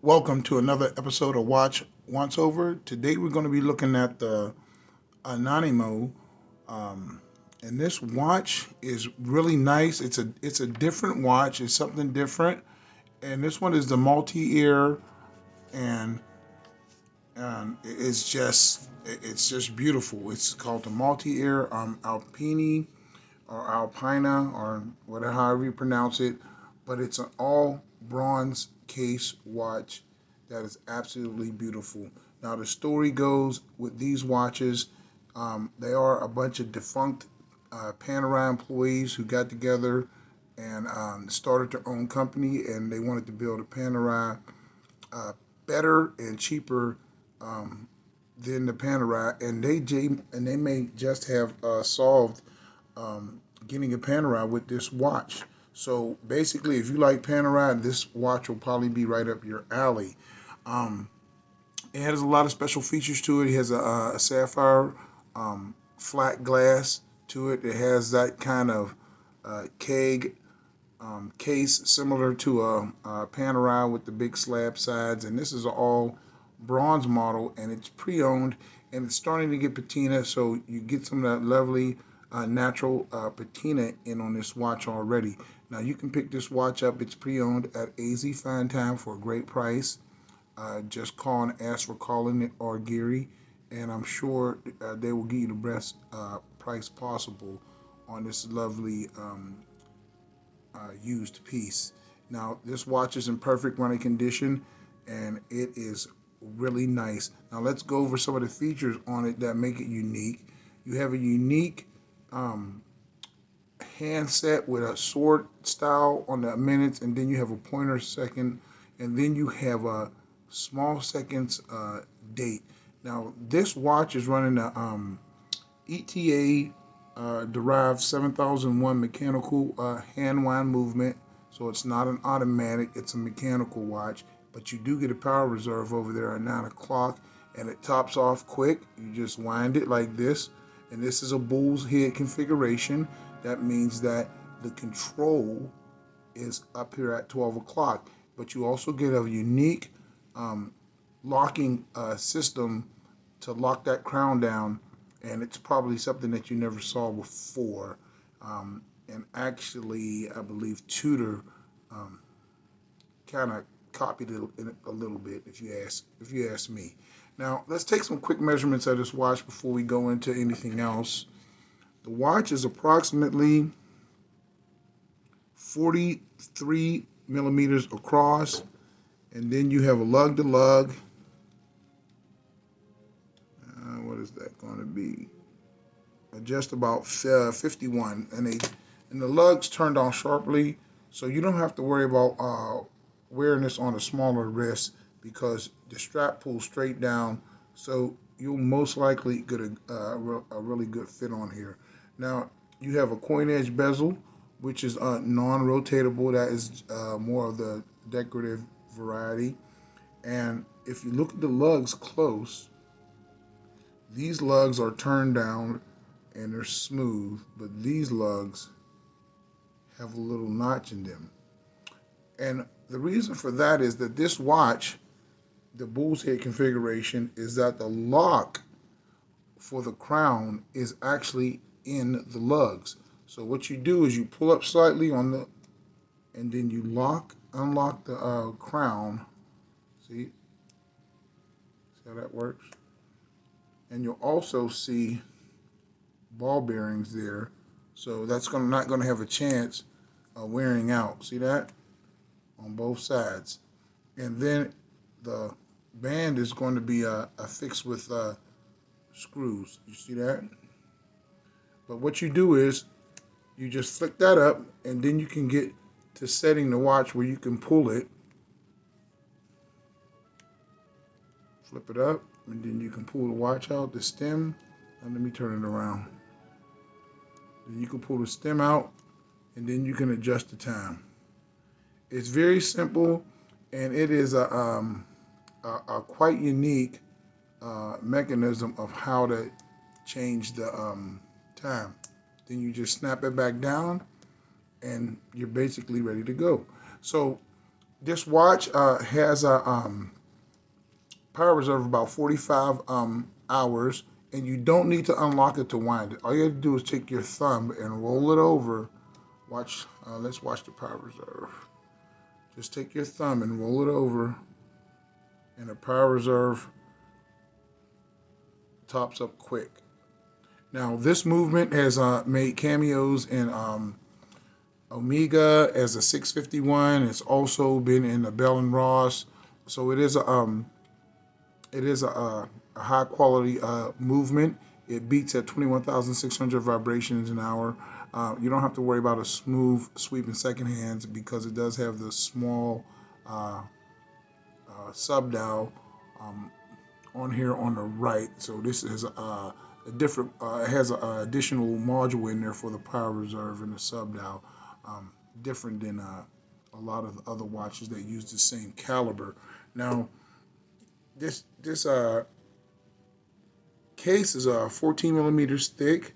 Welcome to another episode of Watch Once Over. Today we're going to be looking at the Anonimo, um, and this watch is really nice. It's a different watch. It's something different, and this one is the multi-ear, and it's just beautiful. It's called the multi-ear Alpini or Alpina or whatever however you pronounce it, but it's an all bronze case watch that is absolutely beautiful. Now the story goes with these watches, they are a bunch of defunct Panerai employees who got together and started their own company, and they wanted to build a Panerai uh, better and cheaper um, than the Panerai, and they may just have solved getting a Panerai with this watch. So basically, if you like Panerai, this watch will probably be right up your alley. Um, it has a lot of special features to it. It has a sapphire flat glass to it. It has that kind of keg case similar to a Panerai with the big slab sides. And this is an all bronze model, and it's pre-owned, and it's starting to get patina. So you get some of that lovely natural patina in on this watch already. Now you can pick this watch up. It's pre-owned at AZ Fine Time for a great price. Just call and ask for Colin or Gary, and I'm sure they will give you the best price possible on this lovely used piece. Now, this watch is in perfect running condition, and it is really nice. Now, let's go over some of the features on it that make it unique. You have a unique um, handset with a sword style on the minutes, and then you have a pointer second, and then you have a small seconds date. Now, this watch is running a ETA derived 7001 mechanical hand wind movement. So it's not an automatic, it's a mechanical watch. But you do get a power reserve over there at 9 o'clock, and it tops off quick. You just wind it like this. And this is a bull's head configuration. That means that the control is up here at 12 o'clock. But you also get a unique um, locking system to lock that crown down, and it's probably something that you never saw before. And actually, I believe Tudor um, kind of copied it a little bit, if you ask me. Now, let's take some quick measurements of this watch before we go into anything else. The watch is approximately 43 millimeters across, and then you have a lug to lug. What is that going to be? Just about 51, and the lugs turned on sharply, so you don't have to worry about wearing this on a smaller wrist because the strap pulls straight down, so you'll most likely get a really good fit on here. Now you have a coin edge bezel, which is non-rotatable. That is more of the decorative variety. And if you look at the lugs close, these lugs are turned down and they're smooth, but these lugs have a little notch in them. And the reason for that is that this watch, the bull's head configuration, is that the lock for the crown is actually in the lugs. So what you do is you pull up slightly on the, and then you unlock the crown. See how that works? And you'll also see ball bearings there, so that's not going to have a chance of wearing out. See that on both sides, and then the band is going to be affixed with screws. You see that? But what you do is you just flick that up, and then you can get to setting the watch where you can pull it, flip it up, and then you can pull the watch out, the stem, and let me turn it around. Then you can pull the stem out, and then you can adjust the time. It's very simple, and it is a quite unique mechanism of how to change the time. Then you just snap it back down, and you're basically ready to go. So This watch has a power reserve of about 45 hours, and you don't need to unlock it to wind it. All you have to do is take your thumb and roll it over. Watch. Let's watch the power reserve. Just take your thumb and roll it over, and the power reserve tops up quick. Now, this movement has made cameos in Omega as a 651. It's also been in the Bell and Ross. So it is a high quality movement. It beats at 21,600 vibrations an hour. You don't have to worry about a smooth sweep in second hands because it does have the small uh, sub dial um, on here on the right. So this is a different. It has an additional module in there for the power reserve and the sub dial, different than a lot of the other watches that use the same caliber. Now this case is 14 millimeters thick,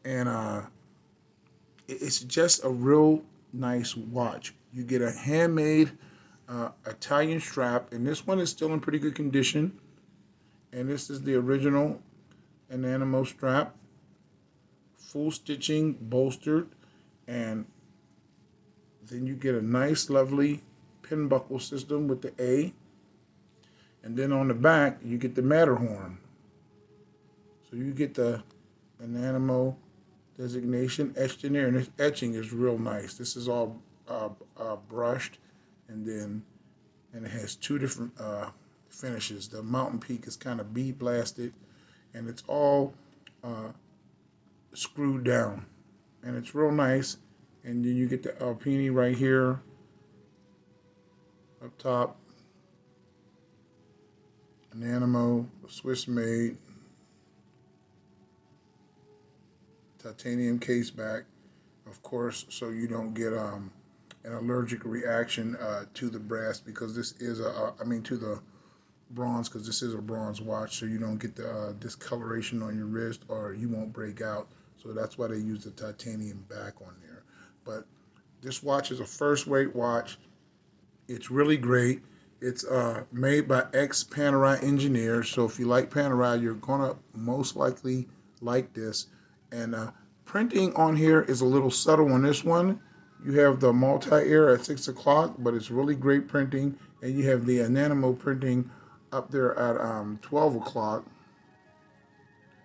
and it's just a real nice watch. You get a handmade Italian strap, and this one is still in pretty good condition. And this is the original Anonimo strap, full stitching, bolstered, and then you get a nice, lovely pin buckle system with the A. And then on the back, you get the Matterhorn. So you get the Anonimo designation etched in there, and this etching is real nice. This is all brushed, and it has two different finishes. The Mountain Peak is kind of bead blasted, and it's all uh, screwed down, and it's real nice. And then you get the Alpini right here up top, Anonimo, Swiss made, titanium case back, of course, so you don't get an allergic reaction to the brass, because this is to the bronze, because this is a bronze watch, so you don't get the discoloration on your wrist, or you won't break out. So that's why they use the titanium back on there. But this watch is a first weight watch. It's really great. It's made by ex-Panerai engineers, so if you like Panerai, you're gonna most likely like this. And printing on here is a little subtle on this one. You have the multi-air at 6 o'clock, but it's really great printing. And you have the Anonimo printing up there at 12 o'clock.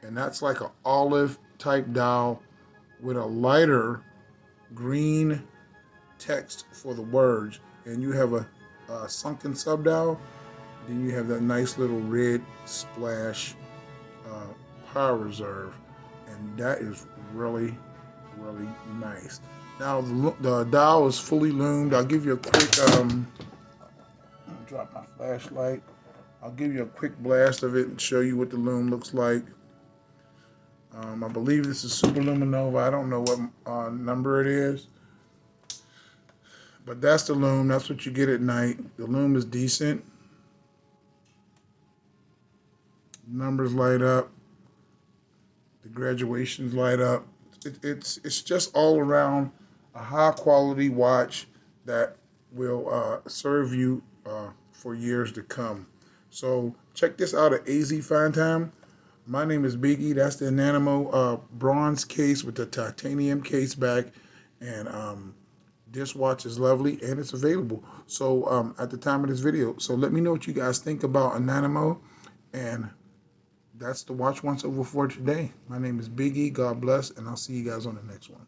And that's like an olive type dial with a lighter green text for the words. And you have a sunken sub dial. Then you have that nice little red splash power reserve. And that is really, really nice. Now the dial is fully loomed. I'll give you a quick drop my flashlight. I'll give you a quick blast of it and show you what the loom looks like. I believe this is Super Luminova. I don't know what number it is, but that's the loom. That's what you get at night. The loom is decent. Numbers light up. The graduations light up. It's just all around a high quality watch that will serve you for years to come. So check this out at AZ Fine Time. My name is Biggie. That's the Anonimo bronze case with the titanium case back, and this watch is lovely and it's available. So at the time of this video, so let me know what you guys think about Anonimo, and that's the watch once over for today. My name is Biggie. God bless, and I'll see you guys on the next one.